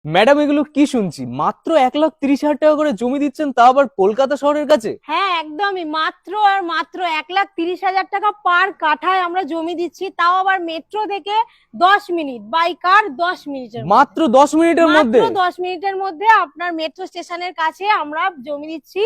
Madam এগুলো কি শুনছি, মাত্র 1,30,000 টাকা করে জমি দিচ্ছেন, তা আবার কলকাতা শহরের কাছে? হ্যাঁ, একদমই মাত্র আর মাত্র 1,30,000 টাকা পার কাঠায় আমরা জমি দিচ্ছি, তাও আবার মেট্রো থেকে 10 মিনিট, বাই কার 10 মিনিটের মধ্যে। মাত্র 10 মিনিটের মাত্র মধ্যে? 10 মিনিটের মধ্যে আপনার মেট্রো স্টেশনের কাছে আমরা জমি দিচ্ছি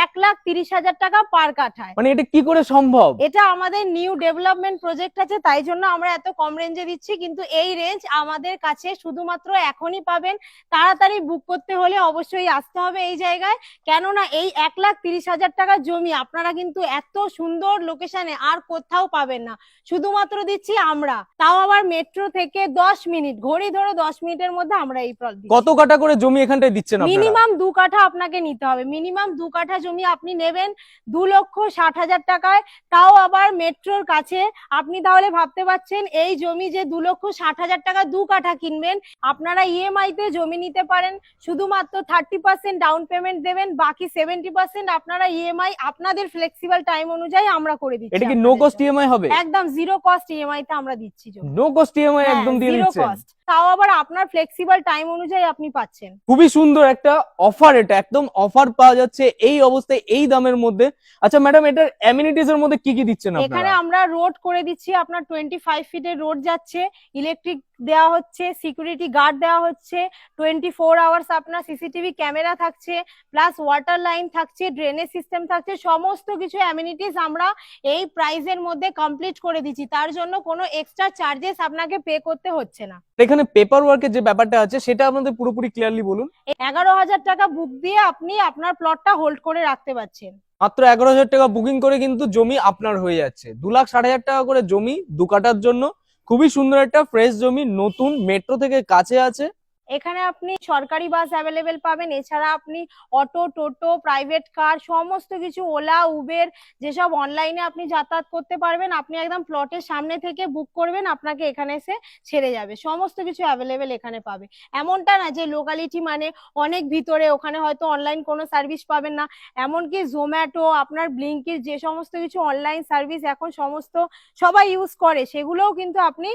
1,30,000 টাকা পার কাঠায়। মানে এটা কি করে সম্ভব? এটা আমাদের নিউ ডেভেলপমেন্ট প্রজেক্ট আছে, তাই জন্য আমরা এত কম রেঞ্জে দিচ্ছি, কিন্তু এই রেঞ্জ আমাদের কাছে শুধুমাত্র এখনই পাবেন। তাড়াতাড়ি বুক করতে হলে অবশ্যই আসতে হবে এই জায়গায়, কেননা এই 1,30,000 টাকা জমি আপনারা কিন্তু এত সুন্দর লোকেশনে আর কোথাও পাবেন না, শুধুমাত্র দিচ্ছি আমরা, তাও আবার মেট্রো থেকে 10 মিনিট, ঘড়ি ধরে 10 মিনিটের মধ্যে আমরা এই প্লট দিচ্ছি। কত কাঠা করে জমি এখানটায় দিচ্ছেন আপনারা? মিনিমাম 2 কাঠা আপনাকে নিতে হবে, মিনিমাম 2 কাঠা জমি আপনি নেবেন 2,60,000 টাকায়, তাও আবার মেট্রোর কাছে। আপনি তাহলে ভাবতে পারছেন এই জমি যে 2,60,000 টাকা 2 কাঠা কিনবেন, আপনারা ইএমআই তে জমি নিতে পারেন, শুধুমাত্র 30% ডাউন পেমেন্ট দেবেন, বাকি 70% আপনারা ইএমআই আপনাদের ফ্লেক্সিবল টাইম অনুযায়ী আমরা করে দিচ্ছি। এটা কি নো কস্ট ইএমআই হবে? একদম জিরো কস্ট ইএমআই তে আমরা দিচ্ছি জমি। নো কস্ট ইএমআই হ্যাঁ, একদম দিয়ে জিরো দিচ্ছেন? কস্ট, তাও আবার আপনার ফ্লেক্সিবল টাইম অনুযায়ী আপনি পাচ্ছেন। খুবই সুন্দর একটা অফার, এটা একদম অফার পাওয়া যাচ্ছে এই অবস্থায় এই দামের মধ্যে। আচ্ছা ম্যাডাম, এটার অ্যামিনিটিজ এর মধ্যে কি কি দিচ্ছেন এখানে আপনারা? আমরা রোড করে দিচ্ছি, আপনার 25 ফিটের রোড যাচ্ছে, ইলেকট্রিক দেওয়া হচ্ছে, সিকিউরিটি গার্ড দেওয়া হচ্ছে, 24 আওয়ার্স আপনার সিসিটিভি ক্যামেরা থাকছে, প্লাস ওয়াটার লাইন থাকছে, ড্রেনেজ সিস্টেম থাকছে, সমস্ত কিছু অ্যামিনিটিস আমরা এই প্রাইসের মধ্যে কমপ্লিট করে দিচ্ছি, তার জন্য কোনো এক্সট্রা চার্জেস আপনাকে পে করতে হচ্ছে না। এখানে পেপার ওয়ার্কের যে ব্যাপারটা আছে সেটা আপনাদের পুরোপুরি ক্লিয়ারলি বলুন। 11,000 টাকা বুক দিয়ে আপনি আপনার প্লটটা হোল্ড করে রাখতে পারছেন। মাত্র 11,000 টাকা বুকিং করে কিন্তু জমি আপনার হয়ে যাচ্ছে। 2,60,000 টাকা করে জমি 2 কাঠার জন্য। খুবই সুন্দর একটা ফ্রেশ জমি, নতুন, মেট্রো থেকে কাছে আছে। এখানে আপনি সরকারি বাস অ্যাভেলেবেল পাবেন, এছাড়া আপনি অটো, টোটো, প্রাইভেট কার, সমস্ত কিছু, ওলা, উবের, যেসব অনলাইনে আপনি যাতায়াত করতে পারবেন, আপনি একদম প্লটের সামনে থেকে বুক করবেন, আপনাকে এখানে এসে ছেড়ে যাবে, সমস্ত কিছু অ্যাভেলেবেল এখানে পাবে। এমনটা না যে লোকালিটি মানে অনেক ভিতরে, ওখানে হয়তো অনলাইন কোনো সার্ভিস পাবেন না। এমনকি জোম্যাটো, আপনার ব্লিঙ্কিট, যে সমস্ত কিছু অনলাইন সার্ভিস এখন সমস্ত সবাই ইউজ করে, সেগুলোও কিন্তু আপনি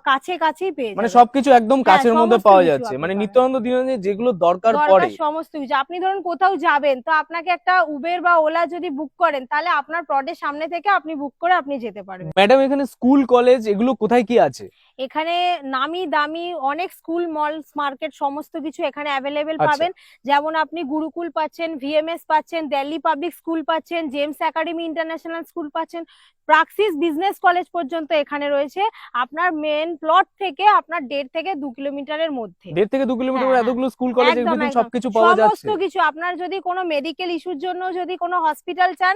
কাছে কাছেই পেয়ে মানে যাবেন। সবকিছু একদম হ্যাঁ, কাছের মধ্যে সমস্ত পাওয়া কিছু যাচ্ছে, আপনি মানে পাবেন। নিত্যানন্দ দিনে যেগুলো দরকার দরকার পড়ে। সমস্ত কিছু, আপনি ধরুন কোথাও যাবেন, তো আপনাকে একটা উবের বা ওলা যদি বুক করেন, তাহলে আপনার প্লটের সামনে থেকে আপনি বুক করে আপনি যেতে পারবেন। ম্যাডাম এখানে স্কুল কলেজ এগুলো কোথায় কি আছে? এখানে নামি দামি অনেক স্কুল, মলস, মার্কেট, সমস্ত কিছু এখানে অ্যাভেলেবেল আচ্ছা, পাবেন। যেমন আপনি গুরুকুল পাচ্ছেন, ভিএমএস পাচ্ছেন, দিল্লি পাবলিক স্কুল পাচ্ছেন, জেমস একাডেমি ইন্টারন্যাশনাল স্কুল পাচ্ছেন, প্রাক্সিস বিজনেস কলেজ পর্যন্ত এখানে রয়েছে। আপনার মেন প্লট থেকে আপনার 1.5 থেকে 2 কিলোমিটারের মধ্যে। 1.5 থেকে 2 কিলোমিটার হ্যাঁ, এতগুলো স্কুল কলেজ একদম এভরিথিং একদম সবকিছু পাওয়া যাচ্ছে। সমস্ত কিছু। আপনার যদি কোনো মেডিকেল ইস্যুর জন্য যদি কোনো হসপিটাল চান,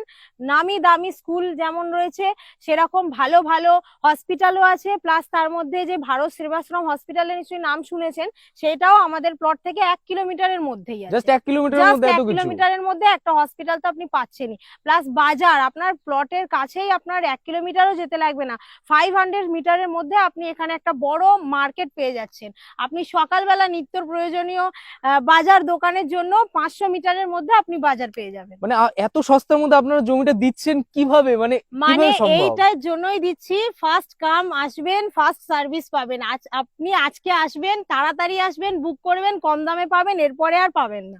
নামি দামি স্কুল যেমন রয়েছে, সেরকম ভালো ভালো হসপিটালও আছে, প্লাস তার মধ্যে যে ভারত সেবাশ্রম হসপিটালের নিশ্চয়ই নাম শুনেছেন, সেটাও আমাদের প্লট থেকে 1 কিলোমিটারের মধ্যেই আছে। জাস্ট 1 কিলোমিটারের জাস্ট মধ্যে এত 1 কিছু? কিলোমিটারের মধ্যে একটা হসপিটাল তো আপনি পাচ্ছেনই, প্লাস বাজার আপনার প্লটের কাছেই, আপনার 1 কিলোমিটারও যেতে লাগবে না, 500 মিটারের মধ্যে আপনি এখানে একটা বড় মার্কেট পেয়ে যাচ্ছেন। আপনি সকালবেলা নিত্য প্রয়োজনীয় বাজার দোকানের জন্য 500 মিটারের মধ্যে আপনি বাজার পেয়ে যাবেন। মানে এত সস্তার মধ্যে আপনারা জমিটা দিচ্ছেন কিভাবে, মানে মানে কিভাবে সম্ভব? এইটার জন্যই দিচ্ছি, ফার্স্ট কাম আসবেন, ফার্স্ট সার্ভিস পাবেন। আপনি আজকে আসবেন, তাড়াতাড়ি আসবেন, বুক করবেন, কম দামে পাবেন, এরপরে আর পাবেন না।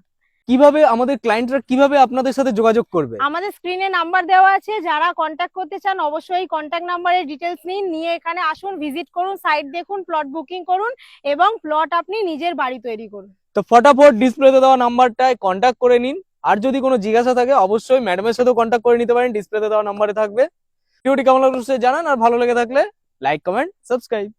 কিভাবে আমাদের ক্লায়েন্টরা কিভাবে আপনাদের সাথে যোগাযোগ করবে? আমাদের স্ক্রিনে নাম্বার দেওয়া আছে, যারা কন্ট্যাক্ট করতে চান অবশ্যই কন্ট্যাক্ট নাম্বারের ডিটেলস নিন, নিয়ে এখানে আসুন, ভিজিট করুন, সাইট দেখুন, প্লট বুকিং করুন, এবং প্লট আপনি নিজের বাড়ি তৈরি করুন। তো ফটাফট ডিসপ্লেতে দেওয়া নাম্বারটায় কন্ট্যাক্ট করে নিন। আর যদি কোনো জিজ্ঞাসা থাকে অবশ্যই ম্যাডামের সাথেও কন্ট্যাক্ট করে নিতে পারেন, ডিসপ্লেতে দেওয়া নাম্বারে থাকবে। ভিডিওটি কেমন লাগলো জানান, আর ভালো লেগে থাকলে লাইক, কমেন্ট, সাবস্ক্রাইব।